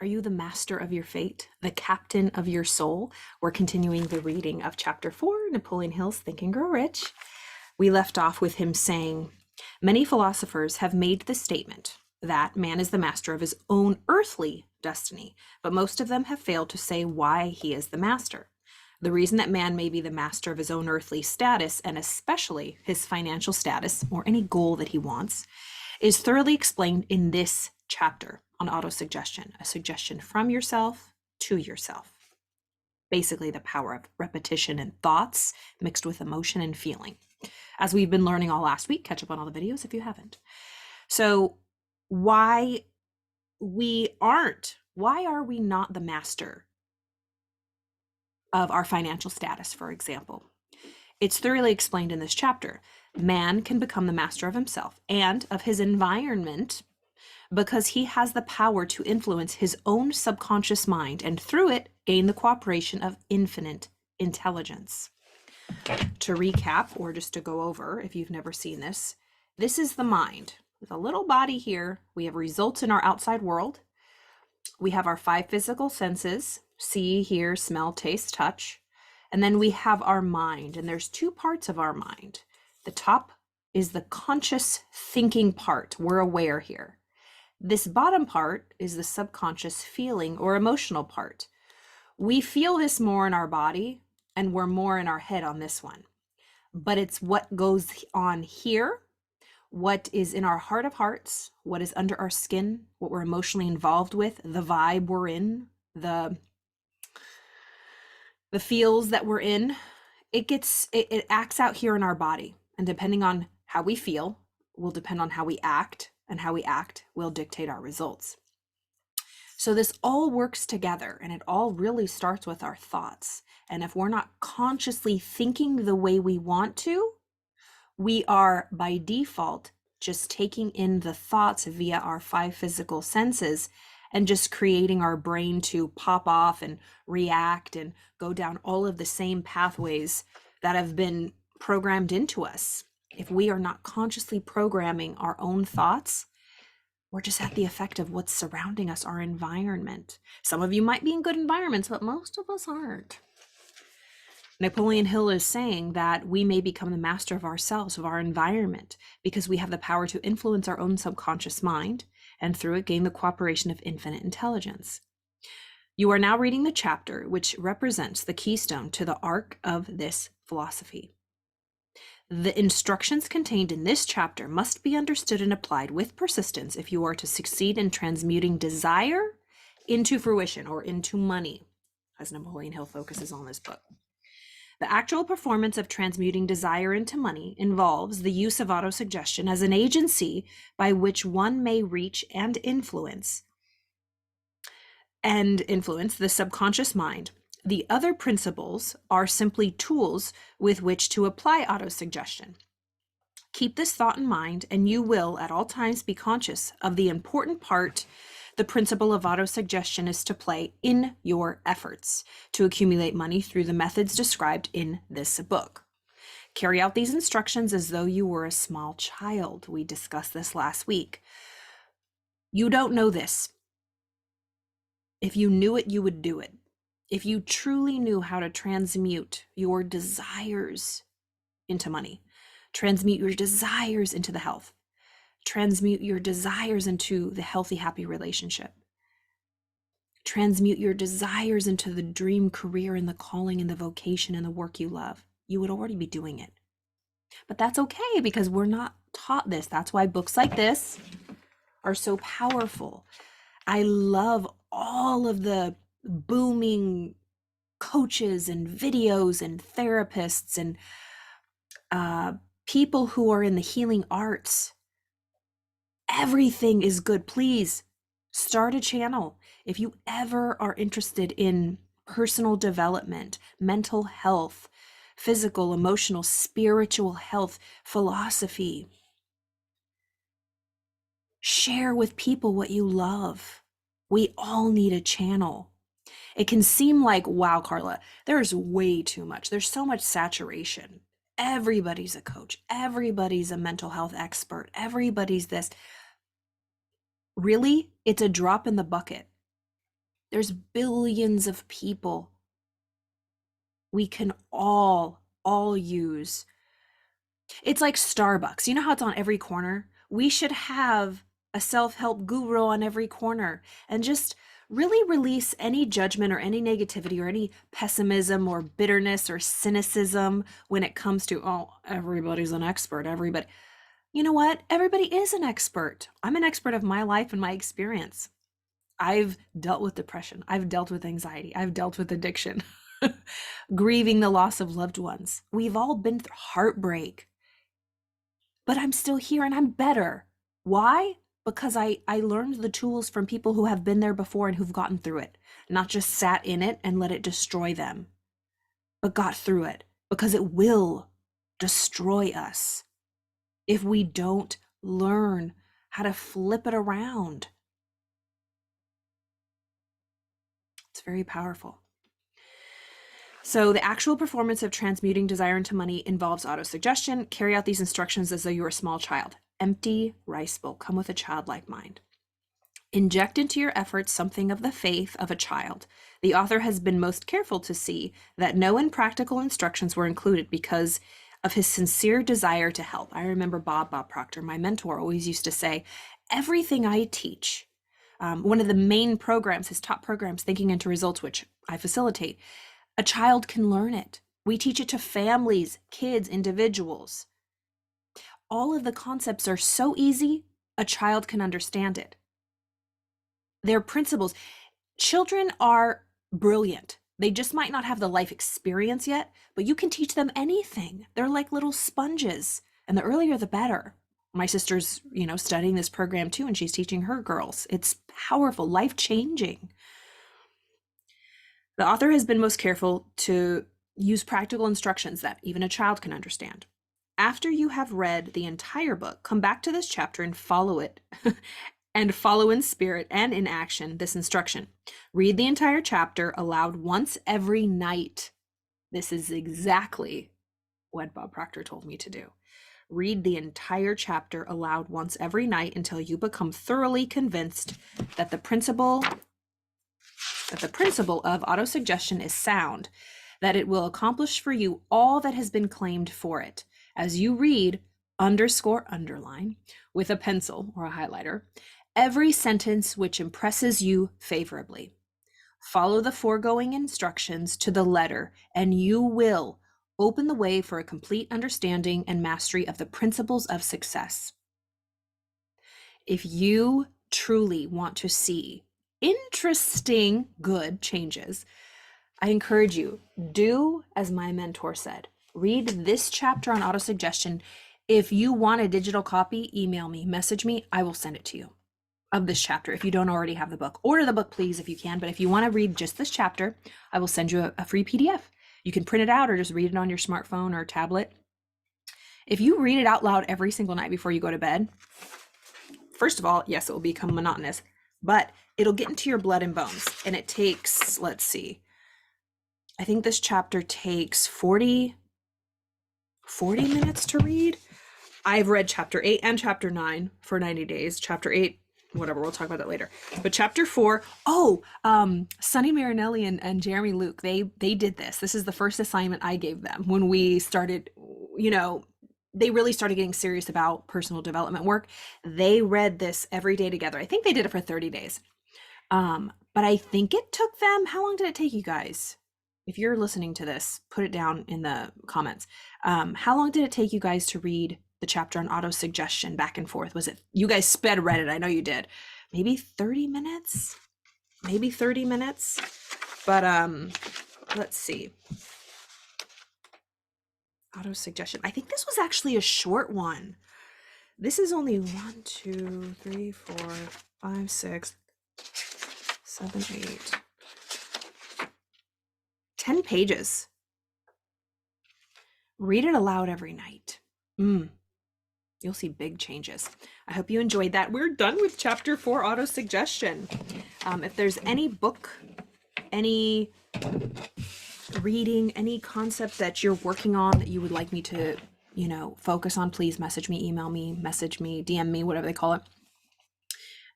Are you the master of your fate, the captain of your soul? We're continuing the reading of chapter 4, Napoleon Hill's Think and Grow Rich. We left off with him saying, many philosophers have made the statement that man is the master of his own earthly destiny, but most of them have failed to say why he is the master. The reason that man may be the master of his own earthly status, and especially his financial status or any goal that he wants, is thoroughly explained in this chapter on autosuggestion, a suggestion from yourself to yourself. Basically, the power of repetition and thoughts mixed with emotion and feeling. As we've been learning all last week, catch up on all the videos if you haven't. So why are we not the master of our financial status, for example? It's thoroughly explained in this chapter. Man can become the master of himself and of his environment because he has the power to influence his own subconscious mind and through it gain the cooperation of infinite intelligence. To recap, or just to go over if you've never seen this, this is the mind. With a little body here, we have results in our outside world. We have our 5 physical senses, see, hear, smell, taste, touch. And then we have our mind, and there's 2 parts of our mind. The top is the conscious thinking part. We're aware here. This bottom part is the subconscious feeling or emotional part. We feel this more in our body, and we're more in our head on this one. But it's what goes on here, what is in our heart of hearts, what is under our skin, what we're emotionally involved with, the vibe we're in, the feels that we're in. It acts out here in our body, and depending on how we feel will depend on how we act, and how we act will dictate our results. So this all works together, and it all really starts with our thoughts. And if we're not consciously thinking the way we want to, we are by default just taking in the thoughts via our 5 physical senses and just creating our brain to pop off and react and go down all of the same pathways that have been programmed into us. If we are not consciously programming our own thoughts, we're just at the effect of what's surrounding us, our environment. Some of you might be in good environments, but most of us aren't. Napoleon Hill is saying that we may become the master of ourselves, of our environment, because we have the power to influence our own subconscious mind, and through it gain the cooperation of infinite intelligence. You are now reading the chapter which represents the keystone to the arc of this philosophy. The instructions contained in this chapter must be understood and applied with persistence if you are to succeed in transmuting desire into fruition or into money, as Napoleon Hill focuses on this book. The actual performance of transmuting desire into money involves the use of autosuggestion as an agency by which one may reach and influence the subconscious mind. The other principles are simply tools with which to apply autosuggestion. Keep this thought in mind, and you will at all times be conscious of the important part the principle of autosuggestion is to play in your efforts to accumulate money through the methods described in this book. Carry out these instructions as though you were a small child. We discussed this last week. You don't know this. If you knew it, you would do it. If you truly knew how to transmute your desires into money, transmute your desires into the health, transmute your desires into the healthy, happy relationship, transmute your desires into the dream career and the calling and the vocation and the work you love, you would already be doing it. But that's okay because we're not taught this. That's why books like this are so powerful. I love all of the booming coaches and videos and therapists and people who are in the healing arts. Everything is good. Please start a channel. If you ever are interested in personal development, mental health, physical, emotional, spiritual health, philosophy, share with people what you love. We all need a channel. It can seem like, wow, Carla, there's way too much. There's so much saturation. Everybody's a coach. Everybody's a mental health expert. Everybody's this. Really, it's a drop in the bucket. There's billions of people. We can all use. It's like Starbucks. You know how it's on every corner? We should have a self-help guru on every corner and just really release any judgment or any negativity or any pessimism or bitterness or cynicism when it comes to, oh, everybody's an expert. Everybody. You know what? Everybody is an expert. I'm an expert of my life and my experience. I've dealt with depression. I've dealt with anxiety. I've dealt with addiction, grieving the loss of loved ones. We've all been through heartbreak, but I'm still here and I'm better. Why? Because I learned the tools from people who have been there before and who've gotten through it, not just sat in it and let it destroy them, but got through it, because it will destroy us if we don't learn how to flip it around. It's very powerful. So the actual performance of transmuting desire into money involves autosuggestion. Carry out these instructions as though you were a small child. Empty rice bowl. Come with a childlike mind. Inject into your efforts something of the faith of a child. The author has been most careful to see that no impractical instructions were included because of his sincere desire to help. I remember Bob Proctor, my mentor, always used to say, everything I teach, one of the main programs, his top programs, Thinking into Results, which I facilitate, a child can learn it. We teach it to families, kids, individuals. All of the concepts are so easy, a child can understand it. They're principles. Children are brilliant. They just might not have the life experience yet, but you can teach them anything. They're like little sponges, and the earlier the better. My sister's, studying this program too, and she's teaching her girls. It's powerful, life-changing. The author has been most careful to use practical instructions that even a child can understand. After you have read the entire book, come back to this chapter and follow it, and follow in spirit and in action this instruction. Read the entire chapter aloud once every night. This is exactly what Bob Proctor told me to do. Read the entire chapter aloud once every night until you become thoroughly convinced that the principle of autosuggestion is sound, that it will accomplish for you all that has been claimed for it. As you read, underline with a pencil or a highlighter every sentence which impresses you favorably. Follow the foregoing instructions to the letter, and you will open the way for a complete understanding and mastery of the principles of success. If you truly want to see interesting, good changes, I encourage you, do as my mentor said. Read this chapter on autosuggestion. If you want a digital copy, email me, message me, I will send it to you of this chapter. If you don't already have the book, order the book, please, if you can. But if you want to read just this chapter, I will send you a free PDF. You can print it out or just read it on your smartphone or tablet. If you read it out loud every single night before you go to bed, first of all, yes, it will become monotonous, but it'll get into your blood and bones. And it takes, let's see, I think this chapter takes 40 minutes to read. I've read chapter 8 and chapter 9 for 90 days. Chapter 8, whatever, we'll talk about that later. But chapter 4, Sonny Marinelli and Jeremy Luke, they did this. This is the first assignment I gave them when we started, they really started getting serious about personal development work. They read this every day together. I think they did it for 30 days. But I think it took them, how long did it take you guys? If you're listening to this, put it down in the comments. How long did it take you guys to read the chapter on autosuggestion back and forth? Was it, you guys sped read it, I know you did. Maybe 30 minutes? Maybe 30 minutes? But let's see. Autosuggestion. I think this was actually a short one. This is only 1, 2, 3, 4, 5, 6, 7, 8, 10 pages. Read it aloud every night. You'll see big changes. I hope you enjoyed that. We're done with chapter 4, autosuggestion. If there's any book, any reading, any concept that you're working on that you would like me to, focus on, please message me, email me, message me, DM me, whatever they call it.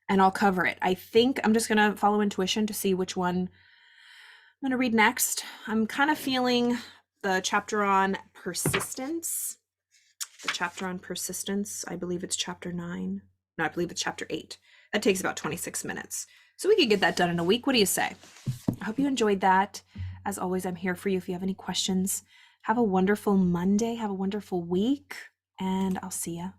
and I'll cover it. I think I'm just going to follow intuition to see which one I'm going to read next. I'm kind of feeling the chapter on persistence. The chapter on persistence. I believe it's chapter 9. No, I believe it's chapter 8. That takes about 26 minutes. So we could get that done in a week. What do you say? I hope you enjoyed that. As always, I'm here for you if you have any questions. Have a wonderful Monday. Have a wonderful week. And I'll see you